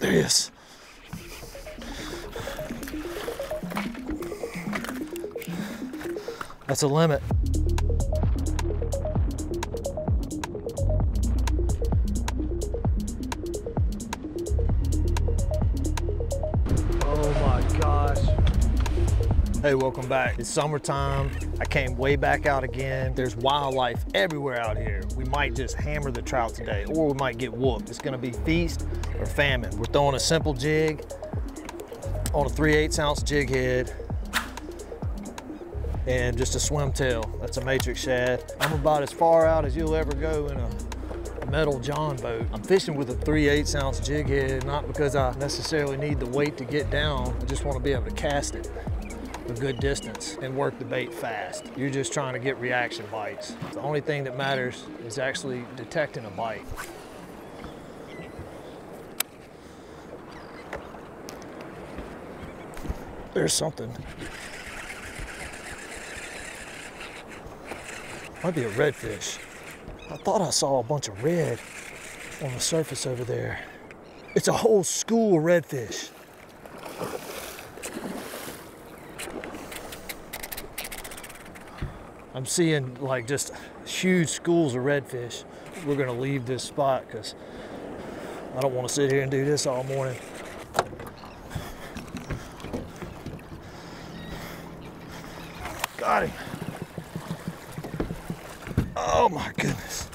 There he is. That's a limit. Oh my gosh. Hey, welcome back. It's summertime. I came way back out again. There's wildlife everywhere out here. We might just hammer the trout today, or we might get whooped. It's gonna be feast or famine. We're throwing a simple jig on a 3/8 ounce jig head and just a swim tail. That's a matrix shad. I'm about as far out as you'll ever go in a metal John boat. I'm fishing with a 3/8 ounce jig head, not because I necessarily need the weight to get down. I just want to be able to cast it a good distance and work the bait fast. You're just trying to get reaction bites. The only thing that matters is actually detecting a bite. There's something. Might be a redfish. I thought I saw a bunch of red on the surface over there. It's a whole school of redfish. I'm seeing like just huge schools of redfish. We're gonna leave this spot because I don't want to sit here and do this all morning. Got him. Oh my goodness.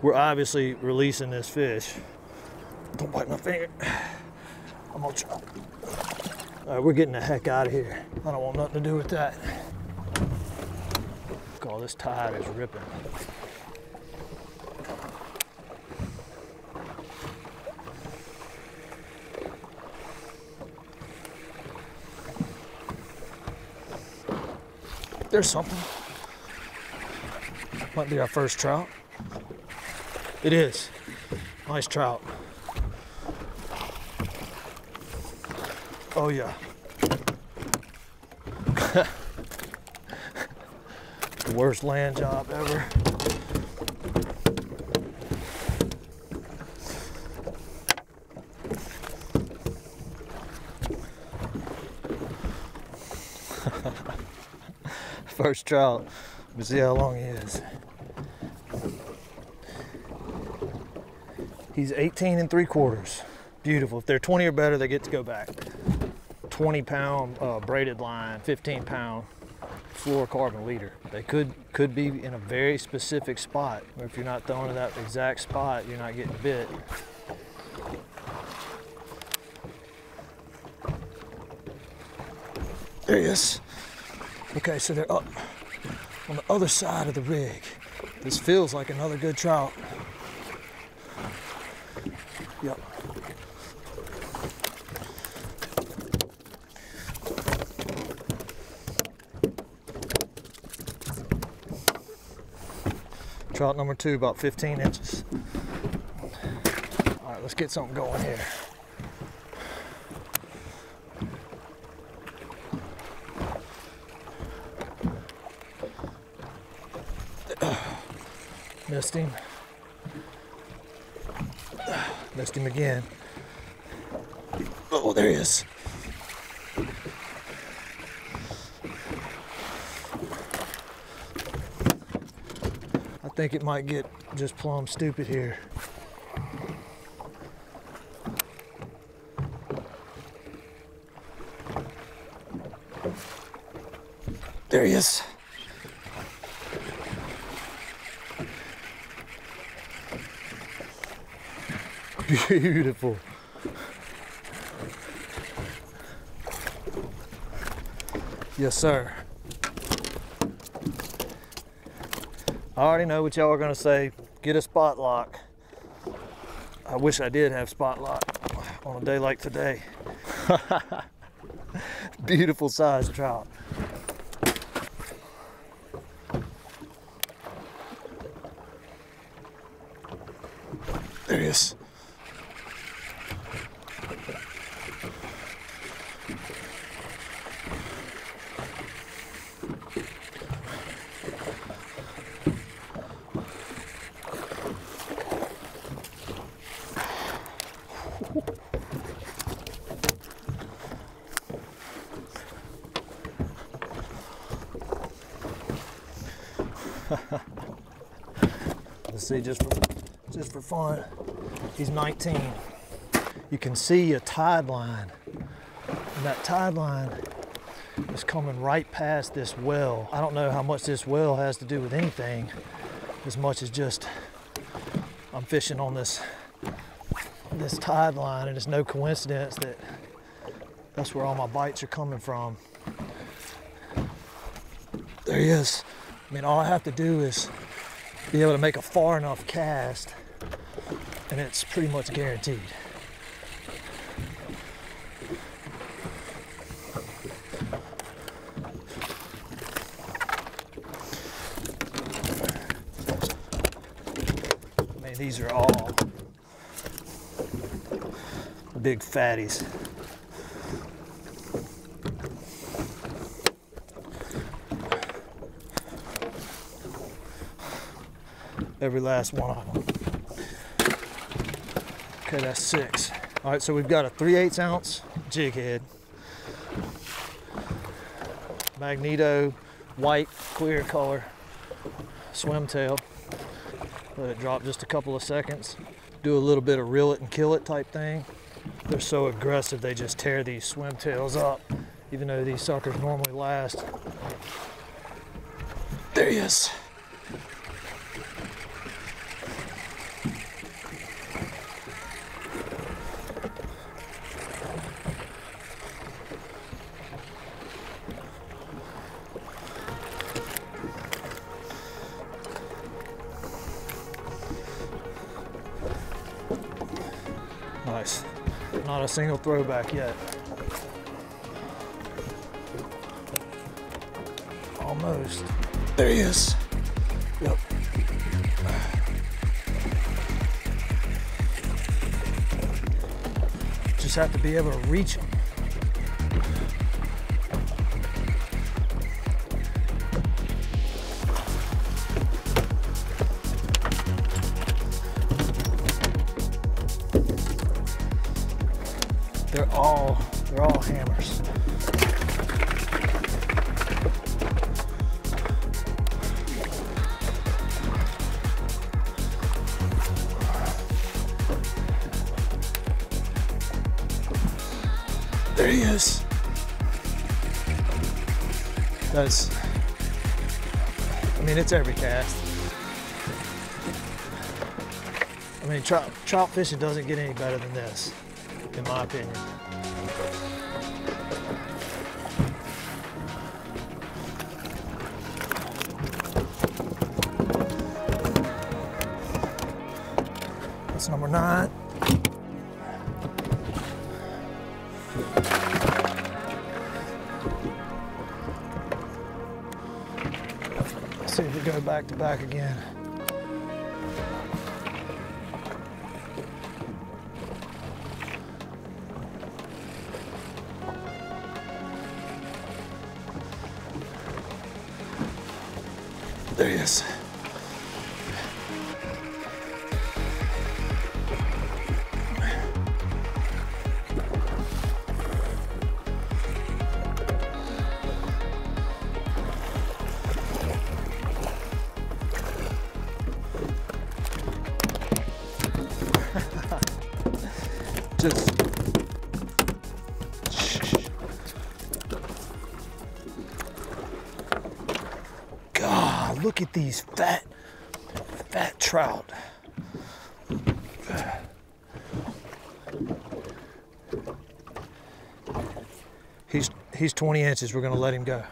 We're obviously releasing this fish. Don't bite my finger. I'm gonna try. All right, we're getting the heck out of here. I don't want nothing to do with that. God, this tide is ripping. There's something. Might be our first trout. It is. Nice trout. Oh yeah. The worst land job ever. First trout. Let's see how long he is. He's 18 3/4. Beautiful. If they're 20 or better, they get to go back. 20-pound braided line, 15-pound fluorocarbon leader. They could be in a very specific spot. Or if you're not throwing to that exact spot, you're not getting bit. There he is. Okay, so they're up on the other side of the rig. This feels like another good trout. Yep. Trout number 2, about 15 inches. All right, let's get something going here. Missed him. Missed him again. Oh, there he is. I think it might get just plumb stupid here. There he is. Beautiful. Yes, sir. I already know what y'all are gonna say. Get a spot lock. I wish I did have spot lock on a day like today. Beautiful sized trout. There he is. Let's see, just for fun. He's 19. You can see a tide line, and that tide line is coming right past this well. I don't know how much this well has to do with anything, as much as just I'm fishing on this tide line, and it's no coincidence that that's where all my bites are coming from. There he is. I mean, all I have to do is be able to make a far enough cast, and it's pretty much guaranteed. I mean, these are all big fatties. Every last one of them. Okay, that's 6. All right, so we've got a 3/8 ounce jig head. Magneto, white, clear color, swim tail. Let it drop just a couple of seconds. Do a little bit of reel it and kill it type thing. They're so aggressive, they just tear these swim tails up, even though these suckers normally last. There he is. Nice. Not a single throwback yet. Almost. There he is. Yep. Just have to be able to reach him. They're all hammers. There he is. I mean, it's every cast. I mean, trout fishing doesn't get any better than this, in my opinion. That's number 9. Let's see if we go back to back again. There he is. Just God, look at these fat trout. He's 20 inches. We're gonna let him go.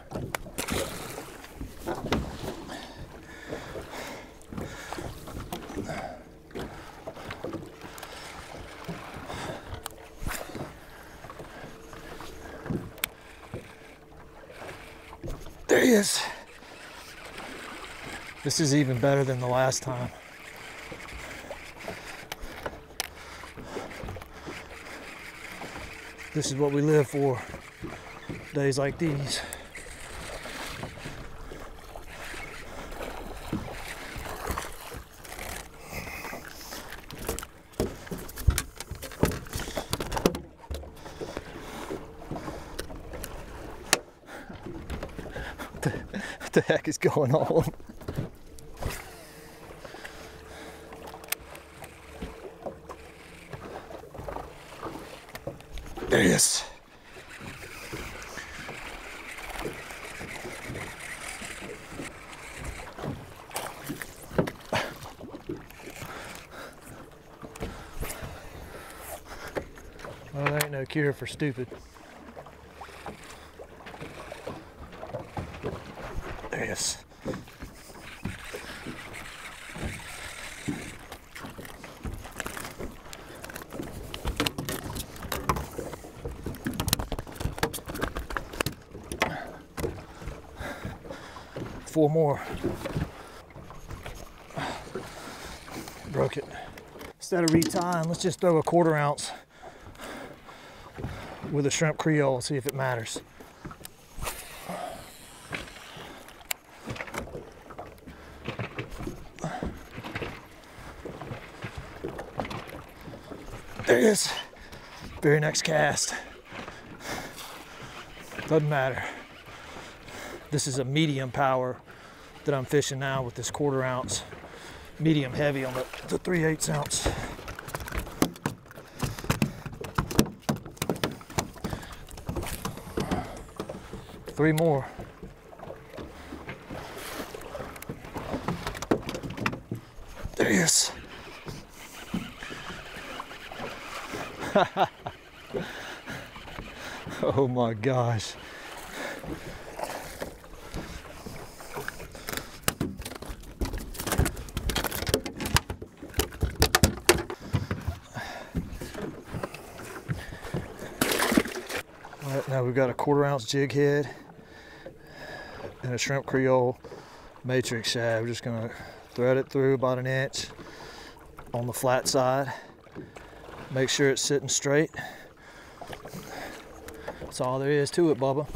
There he is. This is even better than the last time. This is what we live for, days like these. What the heck is going on? There he is. Well, there ain't no cure for stupid. There he is. Four more. Broke it. Instead of retying, let's just throw a 1/4 ounce with a shrimp Creole, see if it matters. There it is. Very next cast. Doesn't matter. This is a medium power that I'm fishing now with this 1/4 ounce. Medium heavy on the 3/8 ounce. Three more. There he is. Oh my gosh. All right, now we've got a 1/4 ounce jig head and a shrimp Creole matrix shad. We're just gonna thread it through about 1 inch on the flat side. Make sure it's sitting straight. That's all there is to it, Bubba.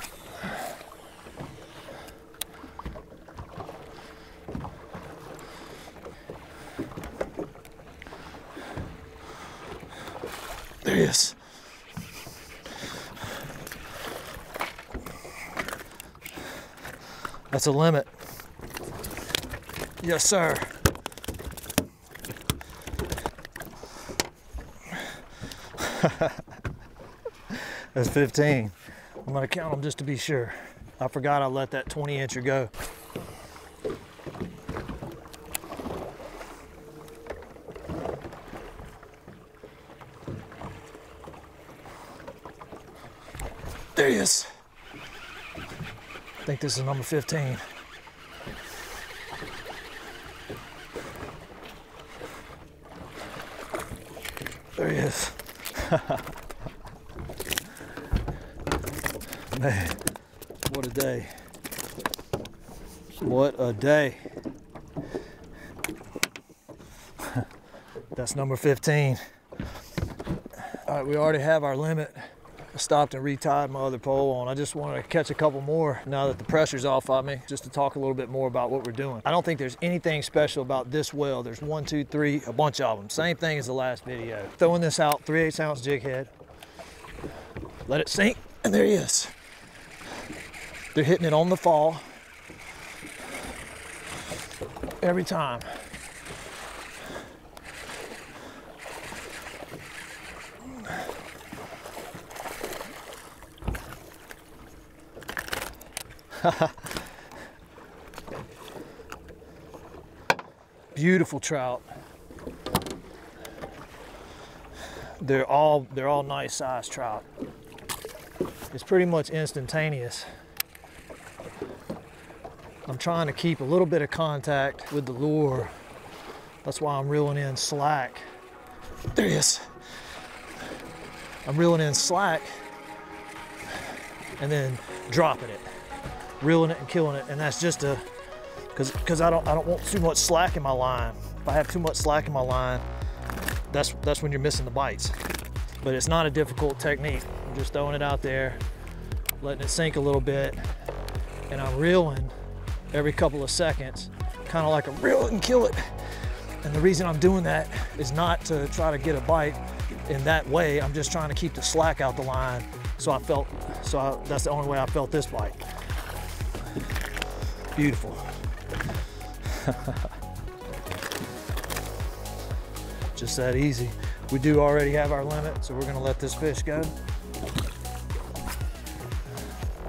There he is. That's a limit. Yes, sir. That's 15. I'm gonna count them just to be sure. I forgot I let that 20-incher go. There he is. I think this is number 15. There he is. Man, what a day. What a day. That's number 15. All right, we already have our limit. I stopped and retied my other pole on. I just wanted to catch a couple more now that the pressure's off of me, just to talk a little bit more about what we're doing. I don't think there's anything special about this well. There's 1, 2, 3, a bunch of them. Same thing as the last video. Throwing this out, 3/8 ounce jig head. Let it sink, and there he is. They're hitting it on the fall every time. Beautiful trout. They're all nice sized trout. It's pretty much instantaneous. I'm trying to keep a little bit of contact with the lure. That's why I'm reeling in slack. There he is. I'm reeling in slack and then dropping it, reeling it and killing it. And that's just because I don't want too much slack in my line. If I have too much slack in my line, that's when you're missing the bites. But it's not a difficult technique. I'm just throwing it out there, letting it sink a little bit, and I'm reeling every couple of seconds, kind of like a reel it and kill it. And the reason I'm doing that is not to try to get a bite in that way. I'm just trying to keep the slack out the line. That's the only way I felt this bite. Beautiful. Just that easy. We do already have our limit, so we're gonna let this fish go.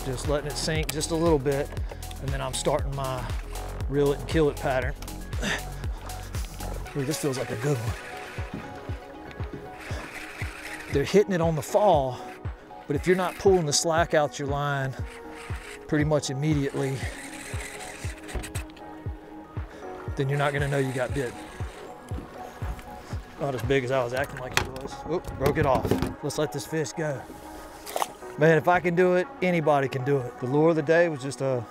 just letting it sink just a little bit, and then I'm starting my reel it and kill it pattern. Ooh, this feels like a good one. They're hitting it on the fall, but if you're not pulling the slack out your line pretty much immediately, then you're not gonna know you got bit. Not as big as I was acting like it was. Oop, broke it off. Let's let this fish go. Man, if I can do it, anybody can do it. The lure of the day was just a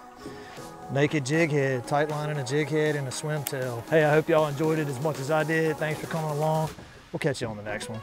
naked jig head, tight lining a jig head and a swim tail. Hey, I hope y'all enjoyed it as much as I did. Thanks for coming along. We'll catch you on the next one.